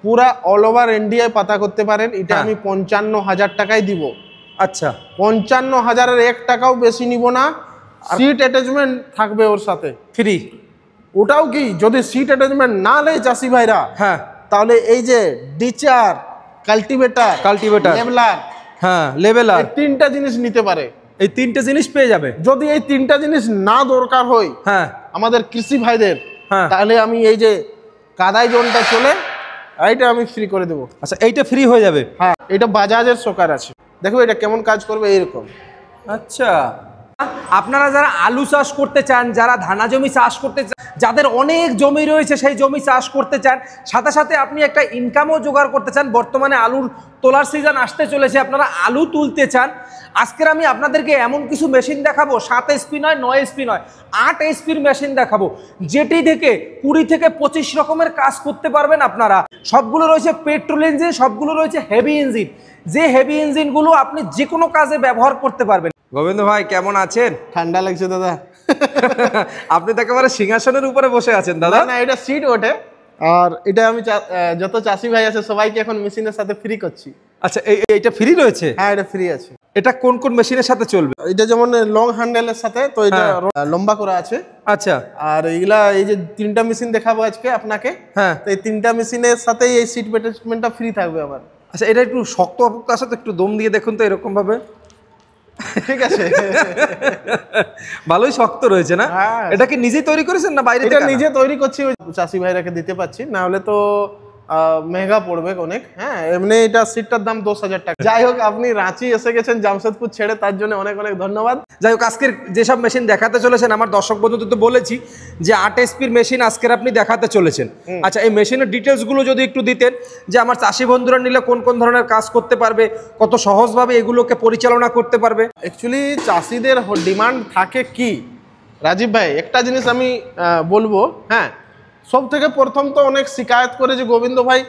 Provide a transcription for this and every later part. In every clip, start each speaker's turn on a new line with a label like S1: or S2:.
S1: পুরা all over ইন্ডিয়ায় পাতা করতে পারেন। এটা আমি 55,000 টাকায় দিব।
S2: আচ্ছা,
S1: 55,000-এর 1 টাকাও বেশি নিব না। সিট অ্যাটাচমেন্ট থাকবে ওর সাথে
S2: ফ্রি।
S1: ওটাও কি যদি সিট অ্যাটাচমেন্ট না নেয় চাষি ভাইরা,
S2: হ্যাঁ,
S1: তাহলে এই যে ডিচার, কাল্টিভেটার, লেভেলার,
S2: হ্যাঁ লেভেলার,
S1: এই 3টা জিনিস নিতে পারে।
S2: এই 3টে জিনিস পেয়ে যাবে।
S1: যদি এই 3টা জিনিস না দরকার হয়
S2: হ্যাঁ
S1: আমাদের কৃষি ভাইদের,
S2: হ্যাঁ,
S1: তাহলে আমি এই যে কাদাই জোনটা চলে এইটা আমি ফ্রি করে দেবো।
S2: আচ্ছা, এইটা ফ্রি হয়ে যাবে।
S1: হ্যাঁ, এটা বাজাজের সকার আছে। দেখো এটা কেমন কাজ করবে এইরকম।
S2: আচ্ছা, আপনারা যারা আলু চাষ করতে চান, যারা ধানা জমি চাষ করতে চান, যাদের অনেক জমি রয়েছে সেই জমি চাষ করতে চান, সাথে সাথে আপনি একটা ইনকামও জোগাড় করতে চান, বর্তমানে আলুর তোলার সিজন আসতে চলেছে, আপনারা আলু তুলতে চান, আজকের আমি আপনাদেরকে এমন কিছু মেশিন দেখাবো, 7 HP নয়, 9 HP নয়, 8 HPর মেশিন দেখাবো, যেটি থেকে 20 থেকে 25 রকমের কাজ করতে পারবেন আপনারা। সবগুলো রয়েছে পেট্রোল ইঞ্জিন, সবগুলো রয়েছে হেভি ইঞ্জিন, যে হেভি ইঞ্জিনগুলো আপনি যে কোনো কাজে ব্যবহার করতে পারবেন। গোবিন্দ ভাই কেমন আছেন?
S1: ঠান্ডা লাগছে দাদা।
S2: আপনি তো একেবারে সিংহাসনের উপরে বসে আছেন দাদা।
S1: না, এটা সিট ওঠে। আর এটা আমি যত চাষি ভাই আছে সবাইকে এখন মেশিনের সাথে ফ্রি করছি।
S2: আচ্ছা, এইটা ফ্রি রয়েছে?
S1: হ্যাঁ, এটা ফ্রি আছে।
S2: এটা কোন কোন মেশিনের সাথে চলবে?
S1: এটা যেমন লং হ্যান্ডেলের সাথে, তো এটা লম্বা করা আছে।
S2: আচ্ছা,
S1: আর এইগুলা এই যে 3টা মেশিন দেখাবো আজকে আপনাকে।
S2: হ্যাঁ,
S1: তো এই 3টা মেশিনের সাথেই এই সিট অ্যাটাচমেন্টটা ফ্রি থাকবে আমার।
S2: আচ্ছা, এটা একটু শক্ত আছে তো, একটু দম দিয়ে দেখুন তো এরকম ভাবে।
S1: ঠিক আছে।
S2: ভালোই শক্ত রয়েছে না? এটা কি নিজেই তৈরি করেছেন না বাইরে থেকে?
S1: এটা নিজে তৈরি করছি, চাষি ভাইরাকে দিতে পাচ্ছি, না হলে তো মেঘা পড়বে অনেক। হ্যাঁ, এমনি এটা সিটটার দাম 10,000 টাকা। যাই হোক, আপনি রাঁচি এসে গেছেন জামশেদপুর ছেড়ে, তার জন্য অনেক অনেক ধন্যবাদ।
S2: যাই হোক, আজকের যেসব মেশিন দেখাতে চলেছেন, আমার দর্শক বন্ধুদের তো বলেছি যে 8 HPর মেশিন আজকের আপনি দেখাতে চলেছেন। আচ্ছা, এই মেশিনের ডিটেলসগুলো যদি একটু দিতেন, যে আমার চাষি বন্ধুরা নিলে কোন কোন ধরনের কাজ করতে পারবে, কত সহজভাবে এগুলোকে পরিচালনা করতে পারবে।
S1: অ্যাকচুয়ালি চাষিদের ডিমান্ড থাকে কি রাজীব ভাই, একটা জিনিস আমি বলবো। হ্যাঁ, সব থেকে প্রথম তো অনেক শিকায়ত করে যে গোবিন্দ ভাই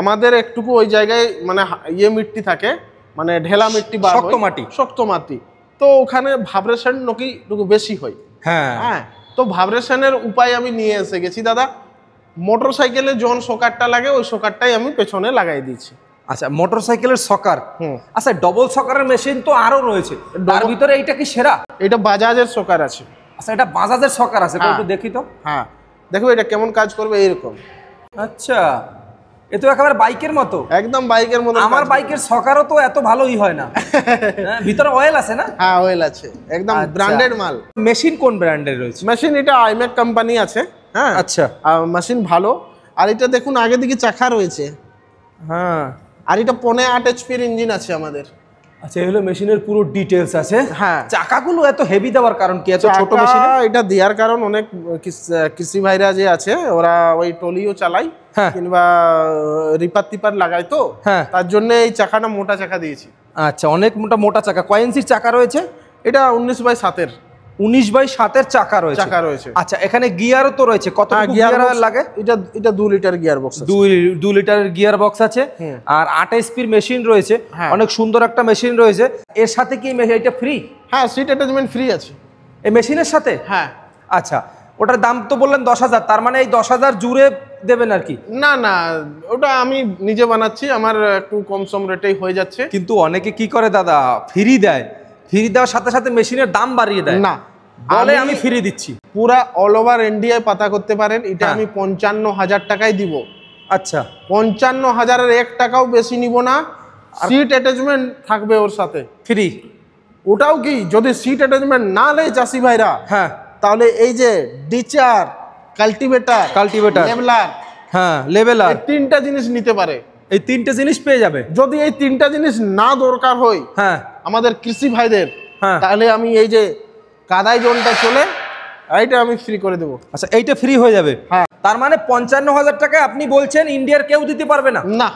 S1: আমাদের একটুকু ওই জায়গায় মানে ইয়ে মিট্টি থাকে, মানে ঢেলা মিট্টি বা শক্ত মাটি, তো ওখানে ভাইব্রেশন নাকি একটু বেশি হয়। হ্যাঁ, তো ভাইব্রেশনের উপায় আমি নিয়ে এসে গেছি দাদা। মোটর সাইকেলে যখন সকারটা লাগে ওই সকারটাই আমি পেছনে লাগাই দিয়েছি।
S2: আচ্ছা, মোটরসাইকেলের সকার। আচ্ছা, ডবল সকারের মেশিন তো আরো রয়েছে, তার ভিতরে এইটা কি সেরা?
S1: এটা বাজাজের সকার আছে।
S2: আচ্ছা, এটা বাজাজের সকার আছে, একটু দেখি তো।
S1: হ্যাঁ, দেখো এটা কেমন কাজ করবে এইরকম।
S2: আচ্ছা, এ তো একেবারে বাইকের মতো।
S1: একদম বাইকের মতো।
S2: আমার বাইকের সকারও তো এত ভালোই হয় না। ভিতরে অয়েল আছে না?
S1: হ্যাঁ, অয়েল আছে, একদম ব্র্যান্ডেড মাল।
S2: মেশিন কোন ব্র্যান্ডের রয়েছে?
S1: মেশিন এটা আইম্যাক কোম্পানি আছে। হ্যাঁ,
S2: আচ্ছা,
S1: মেশিন ভালো। আর এটা দেখুন আগে দিকে চাকা রয়েছে।
S2: হ্যাঁ,
S1: আর এটা 15.8 HPর ইঞ্জিন আছে আমাদের।
S2: আচ্ছা, এগুলো মেশিনের পুরো ডিটেলস আছে।
S1: হ্যাঁ,
S2: চাকাগুলো এত হেভি দেওয়ার কারণ কি? এত ছোট মেশিনে
S1: এটা দেওয়ার কারণ অনেক কৃষি ভাইরা যে আছে ওরা ওই টলিও চালায় কিংবা রিপার টিপার লাগায়, তো তার জন্য এই চাকাটা মোটা চাকা দিয়েছি।
S2: আচ্ছা, অনেক মোটা চাকা। কয় ইঞ্চির চাকা রয়েছে?
S1: এটা 19/7-এর।
S2: 19/7-এর চাকা রয়েছে। আচ্ছা, এখানে গিয়ারও তো রয়েছে। কত গিয়ার লাগে?
S1: এটা 2 লিটার গিয়ার বক্স আছে।
S2: 2 লিটারের গিয়ার বক্স আছে। আর 8 HPর মেশিন রয়েছে, অনেক সুন্দর একটা মেশিন রয়েছে। এর সাথে কি এটা ফ্রি?
S1: হ্যাঁ, সিট অ্যাটাচমেন্ট ফ্রি আছে
S2: এই মেশিনের সাথে।
S1: হ্যাঁ।
S2: আচ্ছা, ওটার দাম তো বললেন 10,000, তার মানে এই 10,000 জুড়ে দেবেন আর কি?
S1: না না, ওটা আমি নিজে বানাচ্ছি, আমার একটু কম সম রেটেই হয়ে যাচ্ছে।
S2: কিন্তু অনেকে কি করে দাদা, ফ্রি দেয়, ফ্রি দেওয়ার সাথে সাথে মেশিনের দাম বাড়িয়ে দেয়।
S1: না,
S2: বলে আমি ফ্রি দিচ্ছি।
S1: পুরা অল ওভার ইন্ডিয়ায় পাতা করতে পারেন। এটা আমি 55,000 টাকায় দিব।
S2: আচ্ছা,
S1: 55,000-এর 1 টাকাও বেশি নিব না। সিট অ্যাটাচমেন্ট থাকবে ওর সাথে
S2: ফ্রি।
S1: ওটাও কি যদি সিট অ্যাটাচমেন্ট না নেয় চাষি ভাইরা,
S2: হ্যাঁ,
S1: তাহলে এই যে ডিচার, কাল্টিভেটার, লেভেলার,
S2: হ্যাঁ লেভেলার,
S1: এই 3টা জিনিস নিতে পারে।
S2: এই 3টে জিনিস পেয়ে যাবে।
S1: যদি এই 3টা জিনিস না দরকার হয়
S2: হ্যাঁ
S1: আমাদের কৃষি ভাইদের, তাহলে আমি এই যে কাদাই জোনটা চলে এইটা আমি ফ্রি করে দেবো।
S2: আচ্ছা, এইটা ফ্রি হয়ে যাবে। হ্যাঁ, তার মানে 55,000 টাকায় আপনি বলছেন ইন্ডিয়ার কেউ দিতে পারবে না?
S1: না,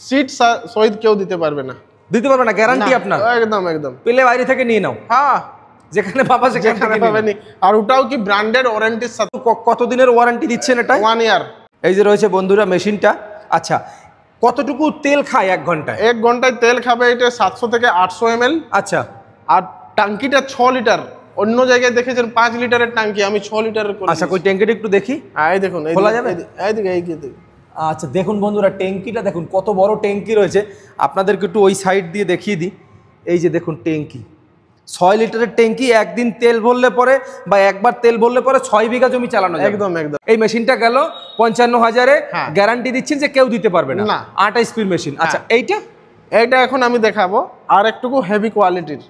S1: সিট সহিত কেউ দিতে পারবে না।
S2: দিতে পারবে না, গ্যারান্টি আপনার?
S1: একদম একদম।
S2: পেলে বাইরে থেকে নিয়ে নাও।
S1: হ্যাঁ,
S2: যেখানে পাবা সেখানে
S1: পাবেনি। আর ওটাও কি ব্র্যান্ডেড ওয়ারেন্টির সাথে।
S2: কতদিনের ওয়ারেন্টি দিচ্ছেন এটা?
S1: 1 ইয়ার।
S2: এই যে রয়েছে বন্ধুরা মেশিনটা। আচ্ছা, কতটুকু তেল খায় 1 ঘন্টায়?
S1: 1 ঘন্টায় তেল খাবে এটা 700 থেকে 800 ml।
S2: আচ্ছা,
S1: আর টাঙ্কিটা 6 লিটার। অন্য জায়গায় দেখেছেন 5 লিটারের টাঙ্কি, আমি 6 লিটারের করি।
S2: আচ্ছা, কই ট্যাঙ্কিটা একটু দেখি।
S1: এই দেখুন,
S2: খোলা যাবে?
S1: এইদিকে এইদিকে।
S2: আচ্ছা দেখুন বন্ধুরা, ট্যাঙ্কিটা দেখুন কত বড় ট্যাঙ্কি রয়েছে। আপনাদেরকে একটু ওই সাইড দিয়ে দেখিয়ে দিই। এই যে দেখুন ট্যাঙ্কি, 6 লিটারের ট্যাঙ্কি। একদিন তেল ভরলে পরে বা একবার তেল ভরলে পরে 6 বিঘা জমি চালানো যাবে।
S1: একদম একদম।
S2: এই মেশিনটা গেল 55,000-এ,
S1: হ্যাঁ।
S2: গ্যারান্টি দিচ্ছেন যে কেউ দিতে পারবে না।
S1: না।
S2: 8 স্পিড মেশিন। আচ্ছা এইটা
S1: এইটা এখন আমি দেখাবো আর একটুকু হেভি কোয়ালিটির।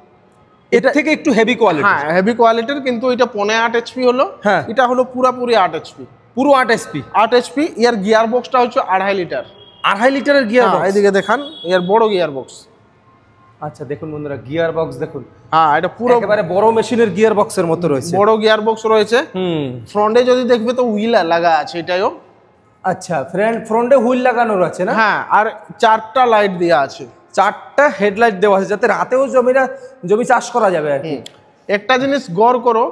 S2: এর থেকে একটু হেভি কোয়ালিটি।
S1: হ্যাঁ হেভি কোয়ালিটির, কিন্তু এটা 8.5 HP হলো।
S2: হ্যাঁ।
S1: এটা হলো পুরাপুরি 8 HP।
S2: পুরো 8 এসপি।
S1: 8 HP। ইয়ার গিয়ার বক্সটা হচ্ছে 2.5 লিটার।
S2: 2.5 লিটারের গিয়ার বক্স।
S1: এইদিকে দেখান, ইয়ার বড় গিয়ার বক্স।
S2: আচ্ছা দেখুন বন্ধুরা, গিয়ার বক্স দেখুন,
S1: হ্যাঁ এটা পুরো
S2: একেবারে বড় মেশিনের গিয়ার বক্সের মতো রয়েছে।
S1: বড় গিয়ার বক্স রয়েছে। ফ্রন্টে যদি দেখবে তো হুইল লাগা আছে এটাও।
S2: আচ্ছা ফ্রন্টে হুইল লাগানো আছে না?
S1: হ্যাঁ, আর 4টা লাইট দেওয়া আছে।
S2: 4টা হেডলাইট দেওয়া আছে যাতে রাতেও জমি চাষ করা যাবে আর কি।
S1: একটা জিনিস গড় করো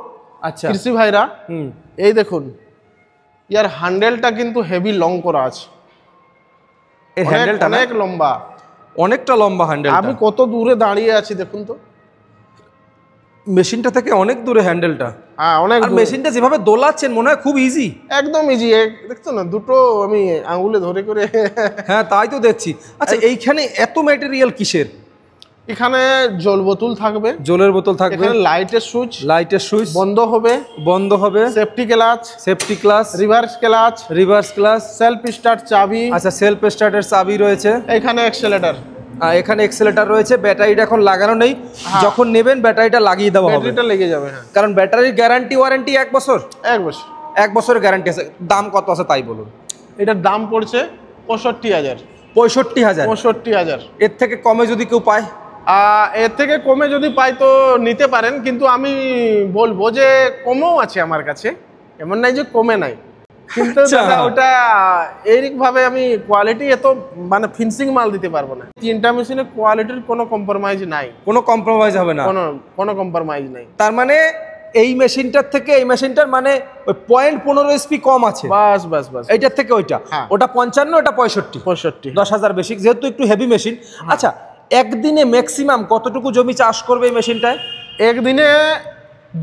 S2: আচ্ছা
S1: কৃষি ভাইরা, এই দেখুন ইয়ার হ্যান্ডেলটা কিন্তু হেভি লং করা আছে।
S2: এই হ্যান্ডেলটা
S1: অনেক লম্বা,
S2: অনেকটা লম্বা হ্যান্ডেল।
S1: আমি কত দূরে দাঁড়িয়ে আছি দেখুন তো,
S2: মেশিনটা থেকে অনেক দূরে হ্যান্ডেলটা।
S1: হ্যাঁ অনেক।
S2: আর মেশিনটা যেভাবে দোলাচ্ছেন মনে হয় খুব ইজি।
S1: একদম ইজি, দেখছো না দুটো আমি আঙুলে ধরে করে।
S2: হ্যাঁ তাই তো দেখছি। আচ্ছা এইখানে এত ম্যাটেরিয়াল কিসের?
S1: এখানে জল বোতল থাকবে,
S2: জলের বোতল থাকবে,
S1: এখানে লাইটের সুইচ,
S2: লাইটের সুইচ
S1: বন্ধ হবে,
S2: safety clutch, reverse clutch,
S1: self start চাবি।
S2: আচ্ছা সেলফ স্টার্টের চাবি রয়েছে,
S1: এখানে অ্যাক্সেলেটর,
S2: এখানে এক্সেলেটর রয়েছে। ব্যাটারিটা এখন লাগানো নেই, যখন নেবেন ব্যাটারিটা লাগিয়ে দেওয়া হবে।
S1: ব্যাটারিটা লেগে যাবে। হ্যাঁ,
S2: কারণ ব্যাটারির গ্যারান্টি ওয়ারেন্টি 1 বছর।
S1: 1 বছর।
S2: 1 বছরের গ্যারান্টি আছে। দাম কত আছে তাই বলুন।
S1: এটার দাম পড়ছে 65,000।
S2: 65,000।
S1: 65,000।
S2: এর থেকে কমে যদি কেউ পায়?
S1: এর থেকে কমে যদি পাই তো নিতে পারেন, কিন্তু আমি বলবো যে কমও আছে আমার কাছে, এমন নাই যে কমে নাই। কিন্তু দাদা ওটা এইরকম ভাবে আমি কোয়ালিটি এত মানে ফিনিশিং মাল দিতে পারবো না। 3টা মেশিনের কোয়ালিটির কোনো কম্প্রোমাইজ নাই।
S2: কোনো কম্প্রোমাইজ হবে না?
S1: কোনো কম্প্রোমাইজ নাই।
S2: তার মানে এই মেশিনটার থেকে এই মেশিনটার মানে ওই 0.15 এসপি কম আছে।
S1: বাস বাস বাস।
S2: এইটার থেকে ওইটা, ওটা 55, এটা 65। 10,000 বেশি, যেহেতু একটু হেভি মেশিন। আচ্ছা একদিনে ম্যাক্সিমাম কতটুকু জমি চাষ করবে এই মেশিনটায়?
S1: একদিনে,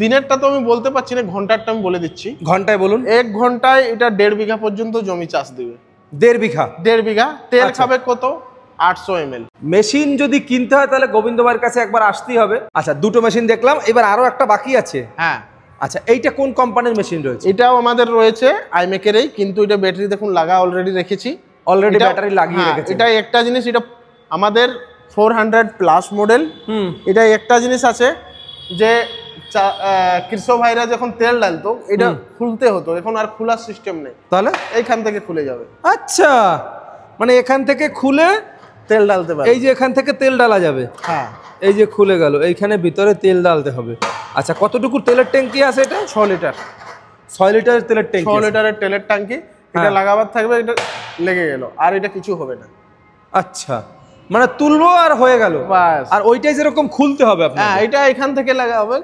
S1: দিনেরটা তো আমি বলতে পারছি না, ঘন্টারটা আমি বলে দিচ্ছি।
S2: ঘন্টায় বলুন।
S1: 1 ঘন্টায় এটা 1.5 বিঘা পর্যন্ত জমি চাষ দিবে।
S2: 1.5 বিঘা?
S1: 1.5 বিঘা। তেল খাবে কত? 800 ml।
S2: মেশিন যদি কিনতে হয় তাহলে গোবিন্দ ভাইয়ের কাছে একবার আসতেই হবে। আচ্ছা দুটো মেশিন দেখলাম, এবার আরো একটা বাকি আছে।
S1: হ্যাঁ।
S2: আচ্ছা এইটা কোন কোম্পানির মেশিন রয়েছে?
S1: এটাও আমাদের রয়েছে আইমেকেরই, কিন্তু এটা ব্যাটারি দেখুন লাগা অলরেডি রেখেছি।
S2: অলরেডি ব্যাটারি লাগিয়ে রেখেছি।
S1: এটা একটা জিনিস, এটা আমাদের 400+ মডেল। এটা একটা জিনিস আছে যে কৃষক ভাইরা যখন তেল ডালতো এটা খুলতে হতো, এখন আর খোলার সিস্টেম নেই,
S2: তাহলে
S1: এইখান থেকে খুলে যাবে।
S2: আচ্ছা মানে এখান থেকে খুলে
S1: তেল ডালতে পারে।
S2: এই যে এখান থেকে তেল ডালা যাবে।
S1: হ্যাঁ
S2: এই যে খুলে গেল, এইখানে ভিতরে তেল ডালতে হবে। আচ্ছা কতটুকু তেলের ট্যাঙ্কি আছে এটা?
S1: 6 লিটার।
S2: 6 লিটারের তেলের ট্যাঙ্কি।
S1: 6 লিটারের তেলের ট্যাঙ্কি। এটা লাগাবার থাকবে, এটা লেগে গেল আর এটা কিছু হবে না।
S2: আচ্ছা মানে তুলবো আর হয়ে গেল
S1: বাস।
S2: আর ওইটাই যেরকম খুলতে হবে আপনার?
S1: হ্যাঁ এটা এখান থেকে লাগা হবে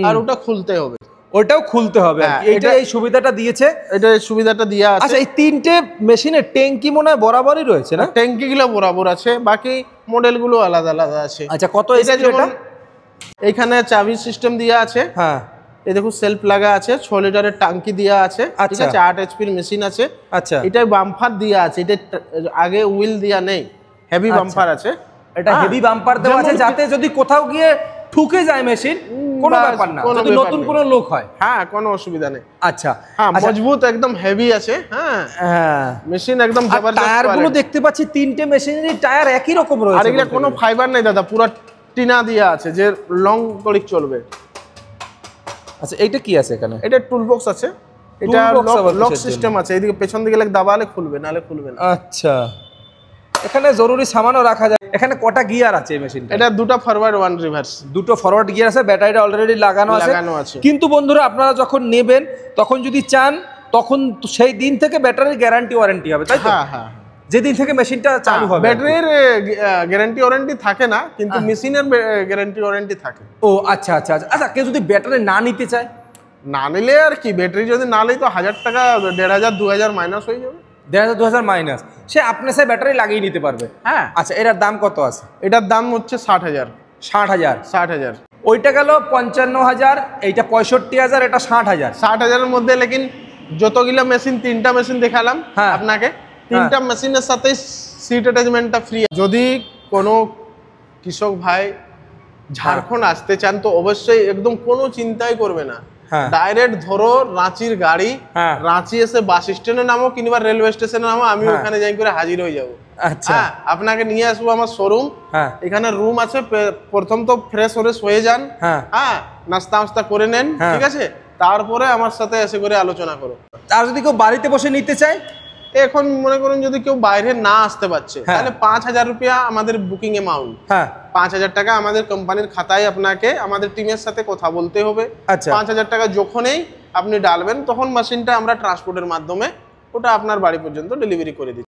S1: আর ওটা খুলতে হবে।
S2: ওটাও খুলতে হবে। এইটা এই সুবিধাটা দিয়েছে,
S1: এটা এই সুবিধাটা দেয়া আছে।
S2: আচ্ছা এই 3টে মেশিনের ট্যাঙ্কি মনে হয় বরাবরই রয়েছে না?
S1: ট্যাঙ্কি গুলো বরাবর আছে, বাকি মডেলগুলো আলাদা আলাদা আছে।
S2: আচ্ছা কত
S1: এটা যেমন এখানে চাবি সিস্টেম দেয়া আছে।
S2: হ্যাঁ
S1: এই দেখো সেলফ লাগা আছে, 6 লিটারের ট্যাঙ্কি দেয়া আছে। ঠিক আছে, 8 এইচপির মেশিন আছে।
S2: আচ্ছা
S1: এটা বাম্পার দেয়া আছে, এটা আগে হুইল দেয়া নেই, হেভি বাম্পার আছে।
S2: এটা হেভি বাম্পার দেওয়া আছে যাতে যদি কোথাও গিয়ে ঠুকে যায় মেশিন কোনো ব্যাপার না, যদি নতুন কোনো লোক হয়।
S1: হ্যাঁ কোনো অসুবিধা নেই।
S2: আচ্ছা
S1: হ্যাঁ মজবুত একদম হেভি আছে। হ্যাঁ হ্যাঁ মেশিন একদম জবরদস্ত।
S2: টায়ারগুলো দেখতে পাচ্ছি 3টে মেশিনেরই টায়ার একই রকম রয়েছে।
S1: আর এগুলা কোনো ফাইবার নেই দাদা, পুরো টিনা দেয়া আছে যে লং তড়িক চলবে।
S2: আচ্ছা এইটা কি আছে এখানে?
S1: এটা টুল বক্স আছে, এটা লক সিস্টেম আছে। এইদিকে পেছন দিকে দাবালে খুলবে, নালে খুলবে না।
S2: আচ্ছা এখানে জরুরি সামানও রাখা যায়। এখানে কটা গিয়ার আছে এই মেশিনটা?
S1: এটা 2টা ফরওয়ার্ড 1 রিভার্স।
S2: 2টো ফরওয়ার্ড গিয়ার আছে, ব্যাটারিটা অলরেডি লাগানো আছে। কিন্তু বন্ধুরা আপনারা যখন নেবেন তখন যদি চান তখন সেই দিন থেকে ব্যাটারির গ্যারান্টি ওয়ারেন্টি হবে, তাই তো?
S1: হ্যাঁ হ্যাঁ
S2: যেদিন থেকে মেশিনটা চালু হবে।
S1: ব্যাটারির গ্যারান্টি ওয়ারেন্টি থাকে না, কিন্তু মেশিনের গ্যারান্টি ওয়ারেন্টি থাকে।
S2: ও আচ্ছা আচ্ছা আচ্ছা। আচ্ছা কেউ যদি ব্যাটারি না নিতে চায়?
S1: না নিলে আর কি, ব্যাটারি যদি না নেই তো 1000 টাকা 1500 2000 মাইনাস হয়ে যাবে।
S2: 1500 2000 মাইনাস, সে আপনি সে ব্যাটারি লাগিয়ে নিতে পারবে।
S1: হ্যাঁ
S2: আচ্ছা এটার দাম কত আছে?
S1: এটার দাম হচ্ছে 60,000।
S2: 60,000?
S1: 60,000।
S2: ওইটা গেল 55,000, এইটা 65,000, এটা 60,000।
S1: 60,000 এর মধ্যে লেকিন যতগুলো মেশিন, 3টা মেশিন দেখালাম আপনাকে, তিনটা মেশিনের সাথে সিট অ্যাটাচমেন্টটা ফ্রি। যদি কোনো কৃষক ভাই ঝাড়খণ্ড আসতে চান তো অবশ্যই একদম কোনো চিন্তাই করবে না, ডাইরেক্ট ধরো রাঁচির গাড়ি, রাঁচি এসে বাস স্ট্যান্ডে নামো কিংবা রেলওয়ে স্টেশনে নামো, আমি ওখানে যাই করে হাজির হয়ে যাবো। হ্যাঁ, আপনাকে নিয়ে আসবো আমার শোরুম, এখানে রুম আছে, প্রথম তো ফ্রেশ হয়ে যান, হ্যাঁ নাস্তা করে নেন, ঠিক আছে, তারপরে আমার সাথে এসে করে আলোচনা করো।
S2: আর যদি কেউ বাড়িতে বসে নিতে চায়,
S1: এখন মনে করুন যদি কেউ বাইরে না আসতে পারছে তাহলে 5,000 রুপিয়া আমাদের বুকিং অ্যামাউন্ট, 5,000 টাকা আমাদের কোম্পানির খাতায় আপনাকে আমাদের টিমের সাথে কথা বলতে হবে। 5,000 টাকা যখনই আপনি ডালবেন তখন মেশিনটা আমরা ট্রান্সপোর্টের মাধ্যমে ওটা আপনার বাড়ি পর্যন্ত ডেলিভারি করে দিচ্ছি।